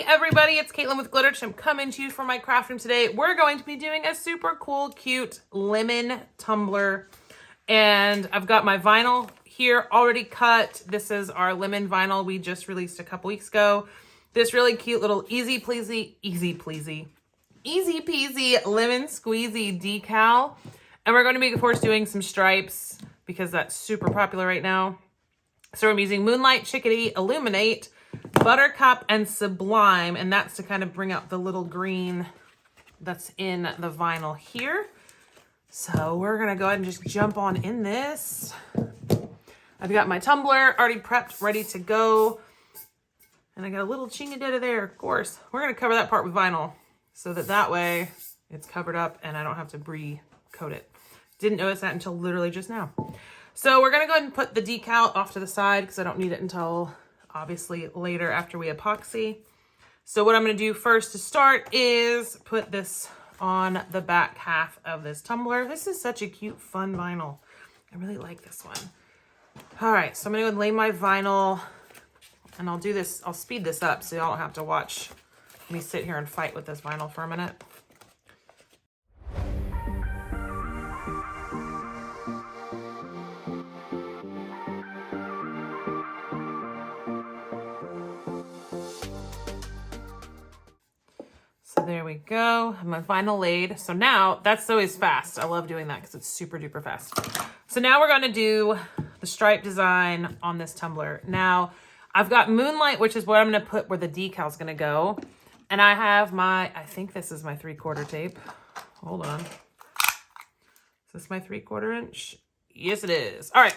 Hey everybody, it's Caitlin with Glitter Chimp coming to you from my craft room today. We're going to be doing a super cool, cute lemon tumbler. And I've got my vinyl here already cut. This is our lemon vinyl we just released a couple weeks ago. This really cute little easy peasy lemon squeezy decal. And we're going to be, of course, doing some stripes because that's super popular right now. So I'm using Moonlight, Chickadee, Illuminate, Buttercup, and Sublime, and that's to kind of bring out the little green that's in the vinyl here. So we're gonna go ahead and just jump on in this. I've got my tumbler already prepped, ready to go. And I got a little chingadetta there, of course. We're gonna cover that part with vinyl so that way it's covered up and I don't have to pre-coat it. Didn't notice that until literally just now. So we're gonna go ahead and put the decal off to the side because I don't need it until obviously later after we epoxy. So what I'm gonna do first to start is put this on the back half of this tumbler. This is such a cute, fun vinyl. I really like this one. All right, so I'm gonna go and lay my vinyl and I'll do this, I'll speed this up so y'all don't have to watch me sit here and fight with this vinyl for a minute. So there we go, my vinyl laid. So now, that's always fast. I love doing that because it's super duper fast. So now we're gonna do the stripe design on this tumbler. Now, I've got Moonlight, which is what I'm gonna put where the decal's gonna go. And I have my, I think this is my 3/4 tape. Hold on. Is this my 3/4 inch? Yes, it is. All right,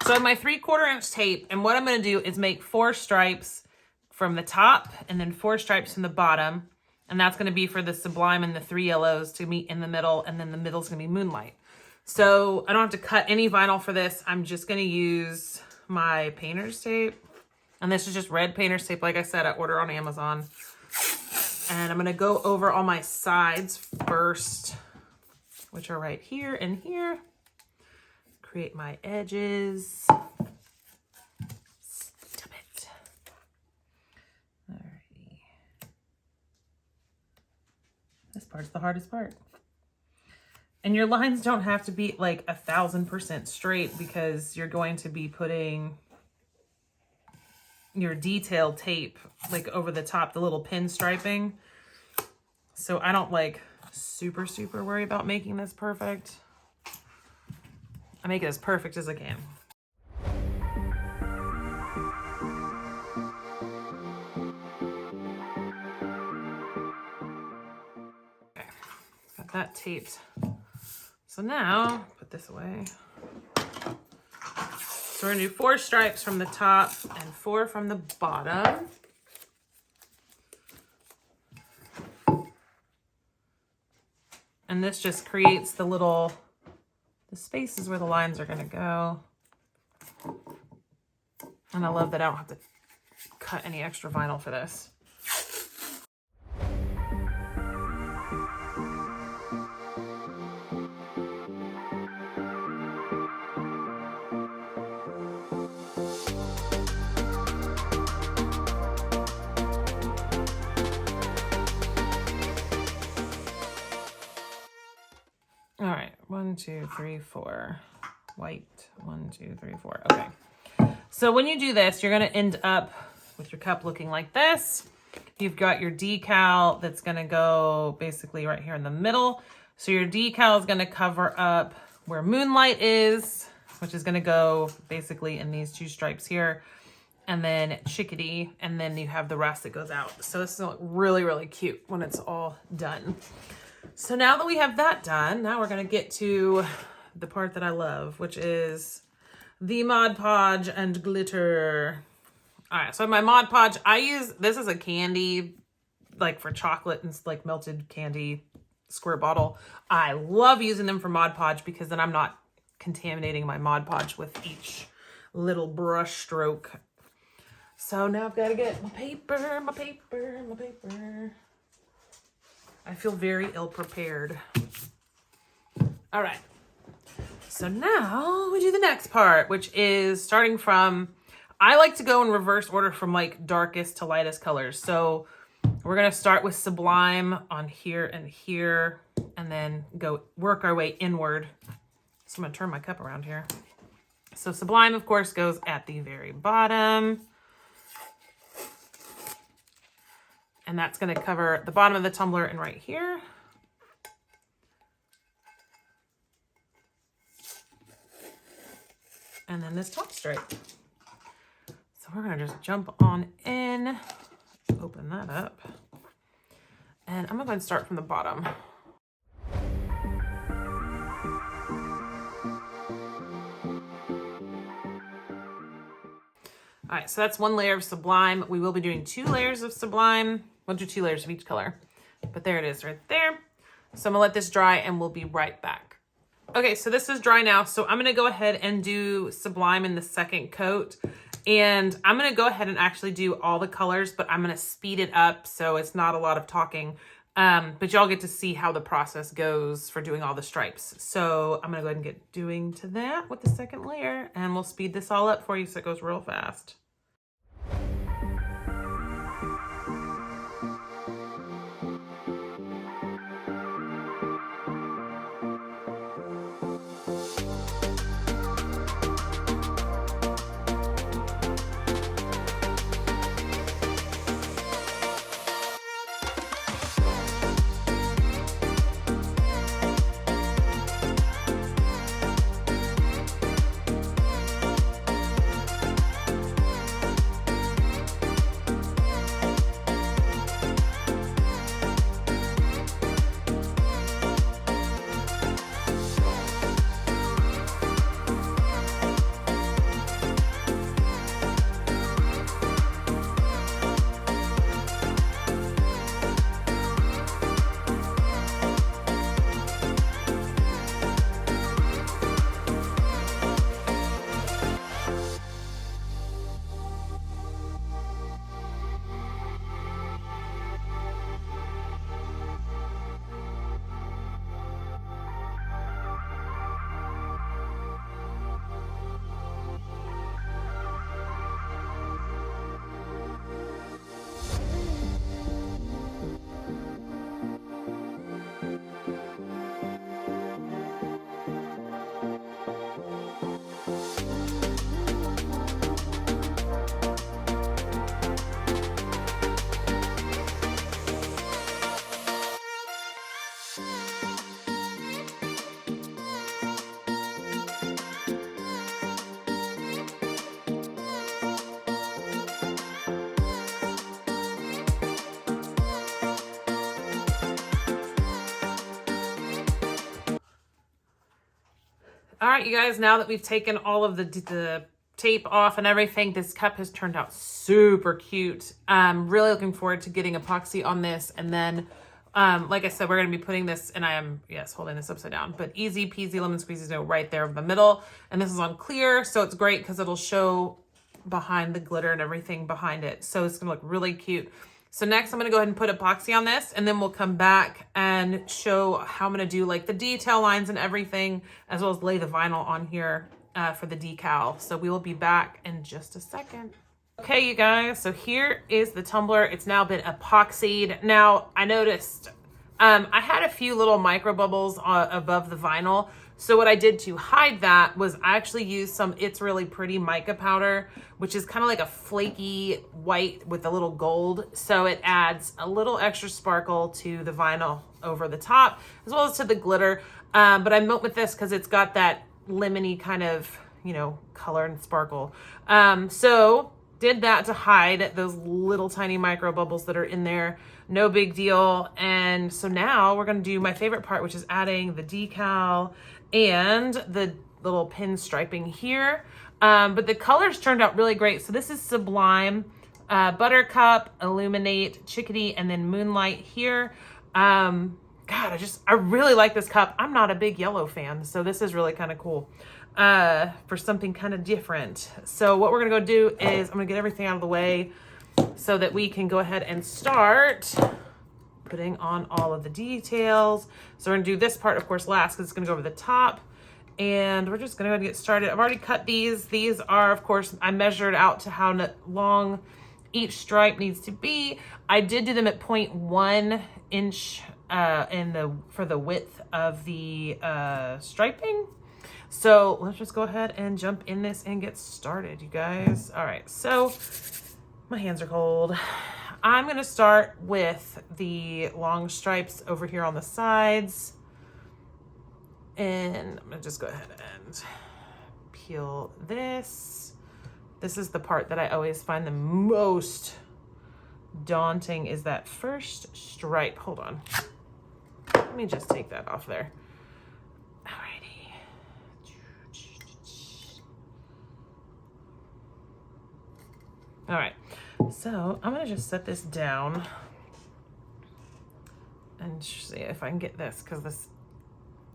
so I have my 3/4 inch tape, and what I'm gonna do is make 4 stripes from the top and then 4 stripes from the bottom. And that's gonna be for the Sublime and the 3 yellows to meet in the middle, and then the middle's gonna be Moonlight. So I don't have to cut any vinyl for this. I'm just gonna use my painter's tape. And this is just red painter's tape, like I said, I order on Amazon. And I'm gonna go over all my sides first, which are right here and here. Create my edges. Stop it. Alrighty. This part's the hardest part. And your lines don't have to be like 1000% straight because you're going to be putting your detail tape like over the top, the little pin striping. So I don't like super worry about making this perfect. I make it as perfect as I can. Okay, got that taped. So now, put this away. So we're gonna do 4 stripes from the top and 4 from the bottom. And this just creates the spaces where the lines are gonna go. And I love that I don't have to cut any extra vinyl for this. All right, 1, 2, 3, 4. White, 1, 2, 3, 4. Okay. So when you do this, you're gonna end up with your cup looking like this. You've got your decal that's gonna go basically right here in the middle. So your decal is gonna cover up where Moonlight is, which is gonna go basically in these 2 stripes here. And then Chickadee, and then you have the rest that goes out. So this is really cute when it's all done. So now that we have that done, now we're gonna get to the part that I love, which is the Mod Podge and glitter. All right, so my Mod Podge, I use, this is a candy, like for chocolate and like melted candy square bottle. I love using them for Mod Podge because then I'm not contaminating my Mod Podge with each little brush stroke. So now I've got to get my paper. I feel very ill-prepared. All right. So now we do the next part, which is starting from, I like to go in reverse order from like darkest to lightest colors. So We're gonna start with Sublime on here and here, and then go work our way inward. So I'm gonna turn my cup around here. So Sublime, of course, goes at the very bottom. And that's gonna cover the bottom of the tumbler and right here. And then this top stripe. So we're gonna just jump on in, open that up. And I'm gonna go ahead and start from the bottom. All right, so that's one layer of Sublime. We will be doing 2 layers of Sublime. We'll do 2 layers of each color, but there it is right there. So I'm gonna let this dry and we'll be right back. Okay, so this is dry now. So I'm gonna go ahead and do Sublime in the second coat. And I'm gonna go ahead and actually do all the colors, but I'm gonna speed it up so it's not a lot of talking. But y'all get to see how the process goes for doing all the stripes. So I'm gonna go ahead and get doing to that with the second layer, and we'll speed this all up for you so it goes real fast. All right, you guys, now that we've taken all of the tape off and everything, this cup has turned out super cute. I'm really looking forward to getting epoxy on this. And then, like I said, we're going to be putting this, and I am, yes, holding this upside down, but easy peasy lemon squeezy dough right there in the middle. And this is on clear, so it's great because it'll show behind the glitter and everything behind it. So it's going to look really cute. So next I'm going to go ahead and put epoxy on this, and then we'll come back and show how I'm going to do like the detail lines and everything, as well as lay the vinyl on here for the decal. So we will be back in just a second. Okay, you guys, so here is the tumbler. It's now been epoxied. Now I noticed I had a few little micro bubbles above the vinyl. So what I did to hide that was I actually used some It's Really Pretty mica powder, which is kind of like a flaky white with a little gold. So it adds a little extra sparkle to the vinyl over the top, as well as to the glitter. But I went with this because it's got that lemony kind of, you know, color and sparkle. So did that to hide those little tiny micro bubbles that are in there. No big deal. And so now we're going to do my favorite part, which is adding the decal and the little pin striping here. But the colors turned out really great. So this is Sublime, Buttercup, Illuminate, Chickadee, and then Moonlight here. God, I really like this cup. I'm not a big yellow fan, so this is really kind of cool for something kind of different. So what we're gonna go do is I'm gonna get everything out of the way so that we can go ahead and start putting on all of the details. So we're gonna do this part, of course, last because it's gonna go over the top. And we're just gonna go ahead and get started. I've already cut these. These are, of course, I measured out to how long each stripe needs to be. I did do them at 0.1 inch for the width of the striping. So let's just go ahead and jump in this and get started, you guys. All right, so my hands are cold. I'm gonna start with the long stripes over here on the sides. And I'm gonna just go ahead and peel this. This is the part that I always find the most daunting, is that first stripe. Hold on. Let me just take that off there. Alrighty. All right, so I'm gonna just set this down and see if I can get this, because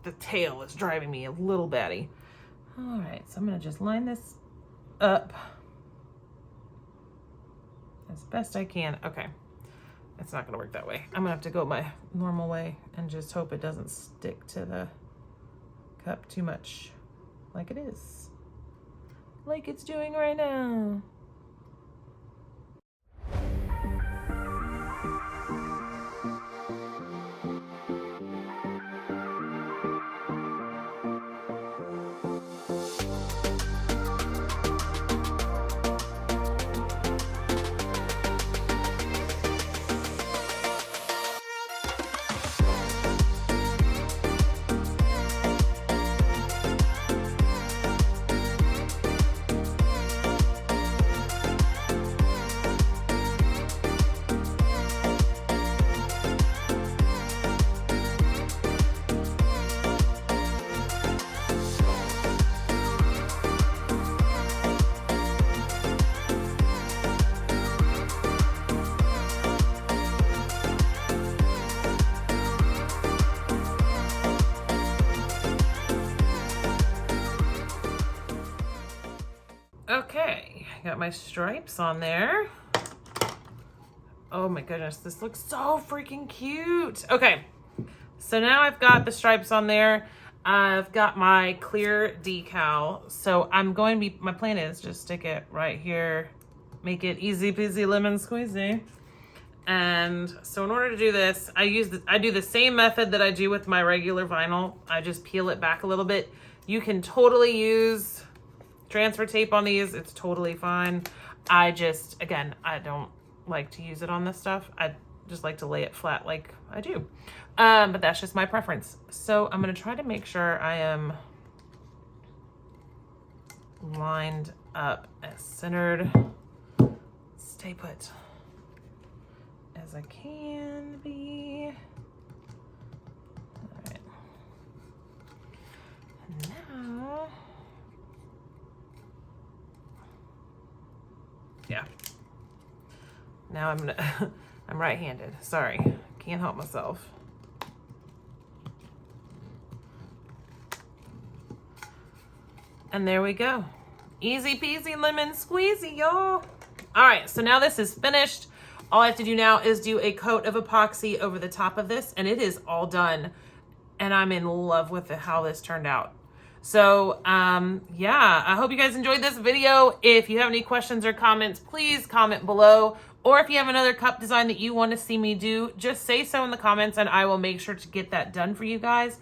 the tail is driving me a little batty. All right, so I'm gonna just line this up as best I can. Okay, it's not gonna work that way. I'm gonna have to go my normal way and just hope it doesn't stick to the cup too much, like it is, like it's doing right now. Okay, I got my stripes on there. Oh my goodness, this looks so freaking cute. Okay, so now I've got the stripes on there. I've got my clear decal. So I'm going to be, my plan is just stick it right here, make it easy peasy lemon squeezy. And so in order to do this, I do the same method that I do with my regular vinyl. I just peel it back a little bit. You can totally use transfer tape on these, it's totally fine. I just, again, I don't like to use it on this stuff. I just like to lay it flat like I do. But that's just my preference. So I'm gonna try to make sure I am lined up as centered, stay put as I can be. All right. And now, yeah. Now I'm gonna, I'm right-handed. Sorry, can't help myself. And there we go. Easy peasy lemon squeezy, y'all. All right, so now this is finished. All I have to do now is do a coat of epoxy over the top of this, and it is all done. And I'm in love with how this turned out. So, yeah, I hope you guys enjoyed this video. If you have any questions or comments, please comment below. Or if you have another cup design that you want to see me do, just say so in the comments and I will make sure to get that done for you guys.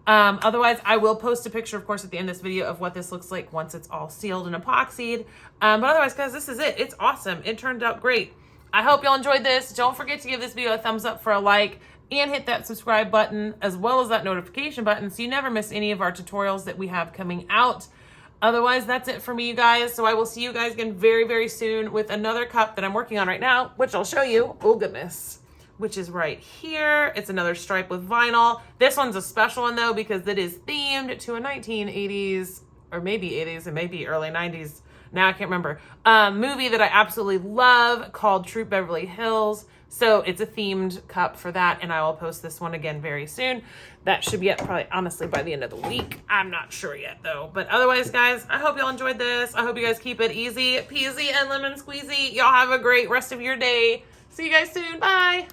Otherwise, I will post a picture, of course, at the end of this video of what this looks like once it's all sealed and epoxied. But otherwise, guys, this is it. It's awesome. It turned out great. I hope y'all enjoyed this. Don't forget to give this video a thumbs up for a like and hit that subscribe button as well as that notification button so you never miss any of our tutorials that we have coming out. Otherwise, that's it for me, you guys. So I will see you guys again very, very soon with another cup that I'm working on right now, which I'll show you. Oh, goodness. Which is right here. It's another stripe with vinyl. This one's a special one, though, because it is themed to a 1980s, or maybe 80s, and maybe early 90s. Now I can't remember. Movie that I absolutely love called Troop Beverly Hills. So it's a themed cup for that, and I will post this one again very soon. That should be up probably, honestly, by the end of the week. I'm not sure yet, though. But otherwise, guys, I hope y'all enjoyed this. I hope you guys keep it easy, peasy, and lemon squeezy. Y'all have a great rest of your day. See you guys soon. Bye.